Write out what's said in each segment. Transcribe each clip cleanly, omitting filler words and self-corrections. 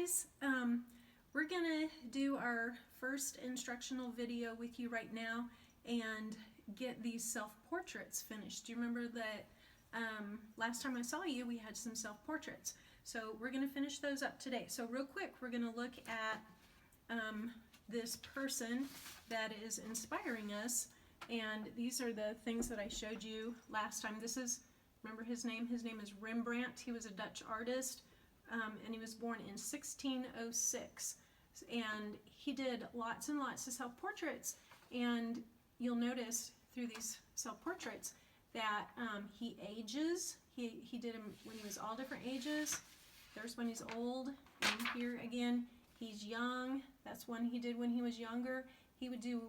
guys, we're gonna do our first instructional video with you right now and get these self-portraits finished. Do you remember that last time I saw you we had some self-portraits? So we're gonna finish those up today. So real quick, we're gonna look at this person that is inspiring us, and these are the things that I showed you last time. This is, remember his name? His name is Rembrandt. He was a Dutch artist. And he was born in 1606, and he did lots and lots of self-portraits. And you'll notice through these self-portraits that he ages. He did them when he was all different ages. There's when he's old, and here again he's young. That's one he did when he was younger. He would do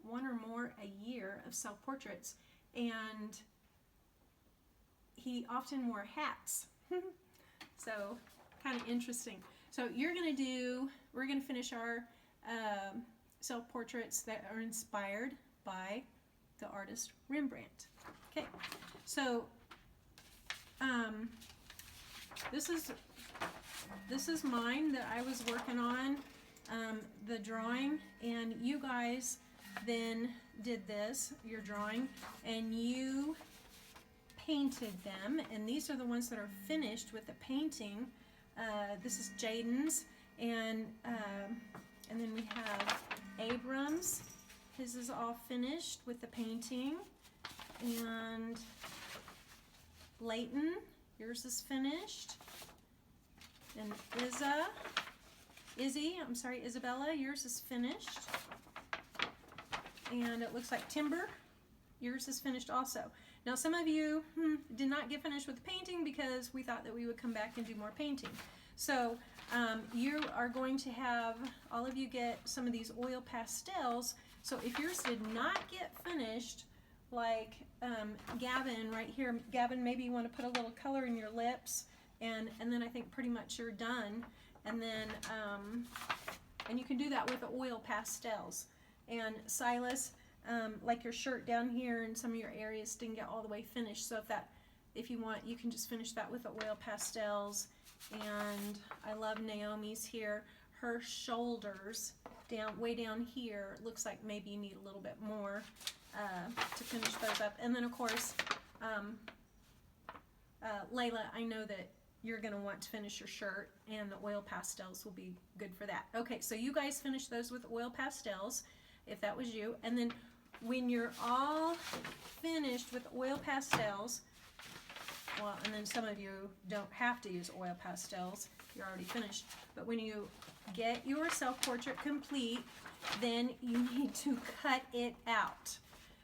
one or more a year of self-portraits, and he often wore hats. So, kind of interesting. So we're going to finish our self-portraits that are inspired by the artist Rembrandt. Okay, so this is mine that I was working on, the drawing, and you guys then did this, your drawing, and you painted them, and these are the ones that are finished with the painting. This is Jaden's, and then we have Abram's. His is all finished with the painting, and Layton, yours is finished, and Isabella, yours is finished, and it looks like Timber, yours is finished also. Now some of you did not get finished with the painting because we thought that we would come back and do more painting. So you are going to have, all of you get some of these oil pastels. So if yours did not get finished, like Gavin right here, Gavin, maybe you want to put a little color in your lips, and then I think pretty much you're done. And then and you can do that with the oil pastels. And Silas, like your shirt down here and some of your areas didn't get all the way finished, so if you want, you can just finish that with the oil pastels. And I love Naomi's here. Her shoulders way down here, looks like maybe you need a little bit more to finish those up. And then of course Layla, I know that you're going to want to finish your shirt, and the oil pastels will be good for that. Okay, so you guys finish those with oil pastels if that was you. And then when you're all finished with oil pastels, well, and then some of you don't have to use oil pastels, you're already finished, but when you get your self-portrait complete, then you need to cut it out.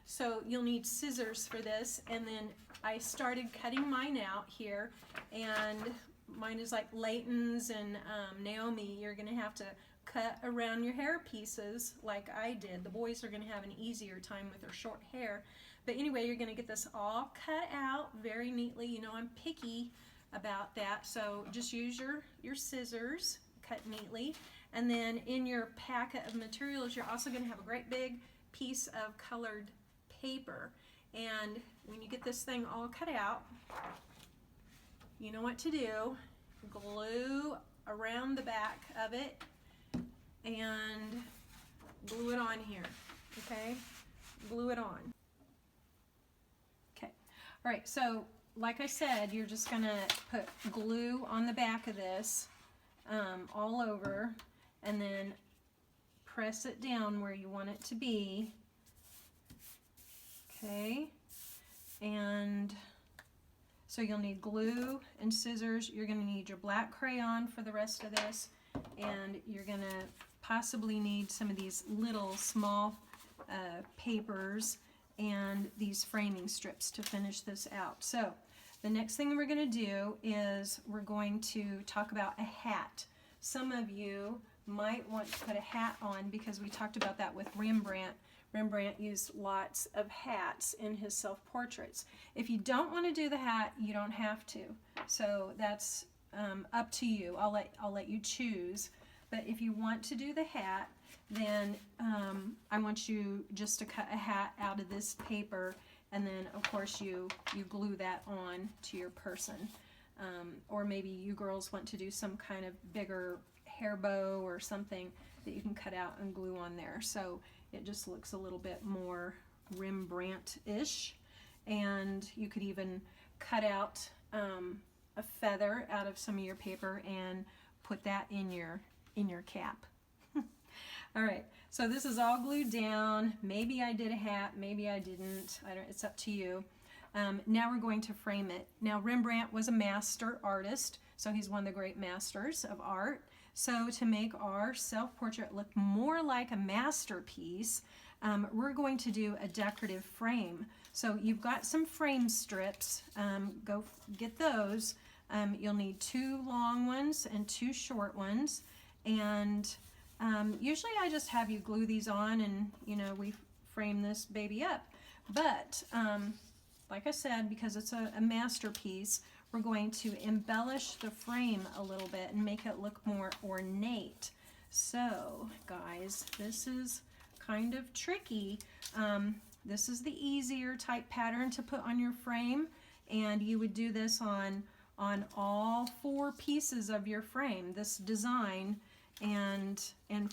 So you'll need scissors for this, and then I started cutting mine out here, and mine is like Layton's and Naomi. You're going to have to cut around your hair pieces like I did. The boys are going to have an easier time with their short hair. But anyway, you're going to get this all cut out very neatly. You know I'm picky about that, so just use your scissors, cut neatly. And then in your packet of materials, you're also going to have a great big piece of colored paper. And when you get this thing all cut out, you know what to do. Glue around the back of it and glue it on here, okay? Glue it on. Okay, all right, so like I said, you're just gonna put glue on the back of this all over, and then press it down where you want it to be, okay? And so you'll need glue and scissors. You're gonna need your black crayon for the rest of this, and you're gonna possibly need some of these little small papers and these framing strips to finish this out. So the next thing we're going to do is we're going to talk about a hat. Some of you might want to put a hat on because we talked about that with Rembrandt. Rembrandt used lots of hats in his self-portraits. If you don't want to do the hat, you don't have to. So that's up to you. I'll let you choose. But if you want to do the hat, then I want you just to cut a hat out of this paper, and then of course you glue that on to your person. or maybe you girls want to do some kind of bigger hair bow or something that you can cut out and glue on there. So it just looks a little bit more Rembrandt-ish. And you could even cut out a feather out of some of your paper and put that in your cap. All right, so this is all glued down. Maybe I did a hat, maybe I didn't. It's up to you. Now we're going to frame it. Now Rembrandt was a master artist, so he's one of the great masters of art. So to make our self-portrait look more like a masterpiece, we're going to do a decorative frame. So you've got some frame strips. Go get those. You'll need 2 long ones and 2 short ones. And usually I just have you glue these on and, you know, we frame this baby up. But like I said, because it's a masterpiece, we're going to embellish the frame a little bit and make it look more ornate. So, guys, this is kind of tricky. This is the easier type pattern to put on your frame, and you would do this on all 4 pieces of your frame, this design, and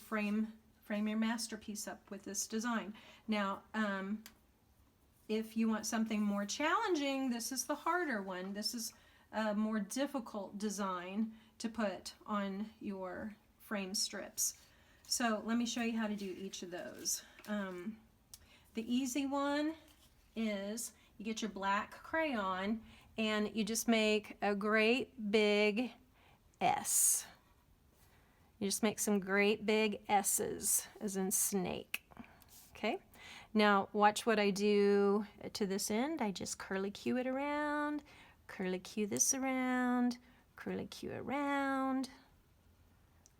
frame your masterpiece up with this design. Now, if you want something more challenging, this is the harder one. This is a more difficult design to put on your frame strips. So let me show you how to do each of those. The easy one is you get your black crayon and you just make a great big S. You just make some great big S's, as in snake. Okay? Now watch what I do to this end. I just curly Q it around, curly Q this around, curly Q around.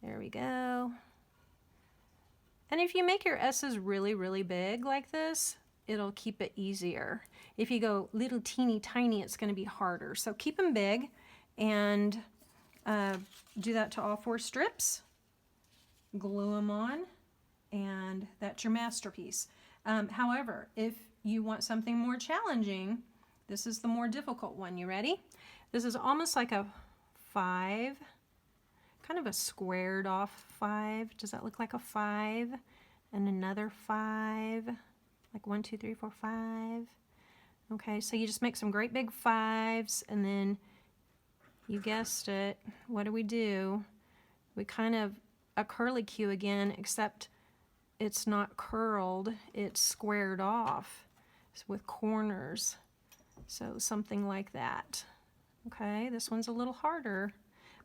There we go. And if you make your S's really, really big like this, it'll keep it easier. If you go little teeny tiny, it's going to be harder. So keep them big and do that to all 4 strips. Glue them on, and that's your masterpiece. However, if you want something more challenging, this is the more difficult one. You ready? This is almost like a 5, kind of a squared off 5. Does that look like a 5? And another 5, like 1, 2, 3, 4, 5. Okay, so you just make some great big 5s, and then you guessed it. What do? We kind of a curly Q again, except it's not curled, it's squared off with corners. So something like that. Okay, this one's a little harder,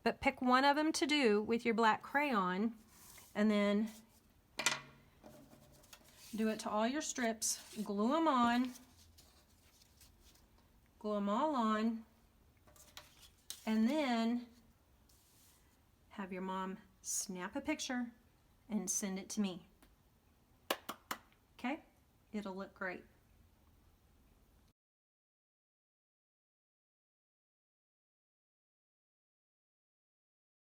but pick one of them to do with your black crayon, and then do it to all your strips. Glue them on. Glue them all on. And then have your mom snap a picture and send it to me. Okay? It'll look great.